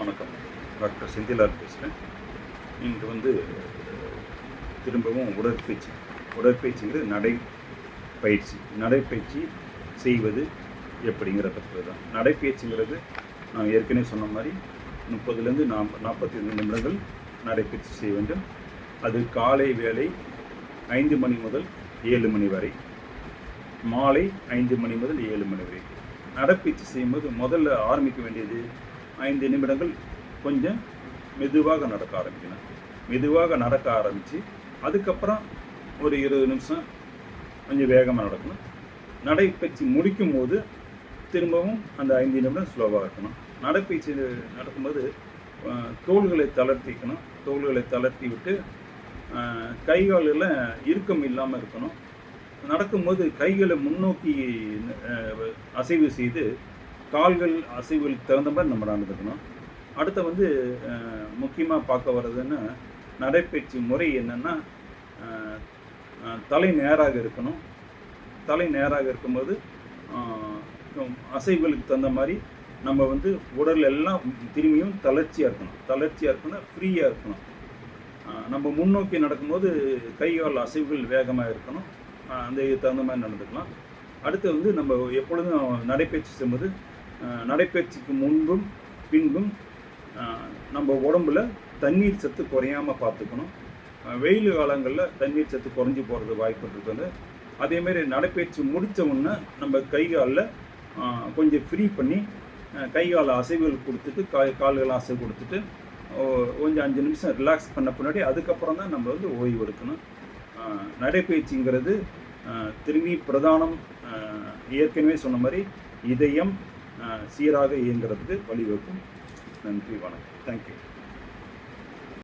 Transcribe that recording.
வணக்கம். டாக்டர் செந்திலால் பேசுகிறேன். இன்று திரும்பவும் உடற்பயிற்சிங்கிறது நடைப்பயிற்சி செய்வது எப்படிங்கிற பற்றி தான். நடைப்பயிற்சிங்கிறது நான் ஏற்கனவே சொன்ன மாதிரி 30லேருந்து 45 நிமிடங்கள் நடைப்பயிற்சி செய்ய வேண்டும். அது காலை வேளை 5 மணி முதல் 7 மணி வரை, மாலை 5 மணி முதல் 7 மணி வரை. நடைப்பயிற்சி செய்யும்போது முதல்ல ஆரம்பிக்க வேண்டியது 5 நிமிடங்கள் கொஞ்சம் மெதுவாக நடக்க ஆரம்பிக்கணும். மெதுவாக நடக்க ஆரம்பித்து அதுக்கப்புறம் ஒரு 20 நிமிஷம் கொஞ்சம் வேகமாக நடக்கணும். நடைப்பயிற்சி முடிக்கும் போது திரும்பவும் அந்த 5 நிமிடம் ஸ்லோவாக இருக்கணும். நடைப்பயிற்சி நடக்கும்போது தோள்களை தளர்த்திக்கணும். தோள்களை தளர்த்தி விட்டு கைகாலில் இறுக்கம் இல்லாமல் இருக்கணும். நடக்கும்போது கைகளை முன்னோக்கி அசைவு செய்து கால்கள் அசைவுகளுக்கு தகுந்த மாதிரி நம்ம நடந்துக்கணும். அடுத்து முக்கியமாக பார்க்க வர்றதுன்னா நடைப்பயிற்சி முறை என்னென்னா, தலை நேராக இருக்கணும். தலை நேராக இருக்கும்போது அசைவுகளுக்கு தகுந்த மாதிரி நம்ம உடல் எல்லாம் திரும்பியும் தளர்ச்சியாக இருக்கணும், ஃப்ரீயாக இருக்கணும். நம்ம முன்னோக்கி நடக்கும்போது கை கால் அசைவுகள் வேகமாக இருக்கணும். அந்த தகுந்த மாதிரி நடந்துக்கலாம். அடுத்து நம்ம எப்பொழுதும் நடைப்பயிற்சி செய்யும்போது நடைப்பயிற்சிக்கு முன்பும் பின்பும் நம்ம உடம்புல தண்ணீர் சத்து குறையாமல் பார்த்துக்கணும். வெயில் காலங்களில் தண்ணீர் சத்து குறைஞ்சி போகிறது வாய்ப்பு இருக்குது. அதேமாரி நடைப்பயிற்சி முடித்த உடனே நம்ம கை காலில் கொஞ்சம் ஃப்ரீ பண்ணி கை கால அசைவுகள் கொடுத்துட்டு கால்களை அசைவு கொடுத்துட்டு கொஞ்சம் 5 நிமிஷம் ரிலாக்ஸ் பண்ண பின்னாடி அதுக்கப்புறம் தான் நம்ம ஓய்வு எடுக்கணும். நடைப்பயிற்சிங்கிறது திரும்பி பிரதானம் ஏற்கனவே சொன்ன மாதிரி இதயம் சீராக இயங்குறதுக்கு வழிவகுக்கும். நன்றி, வணக்கம். தேங்க்யூ.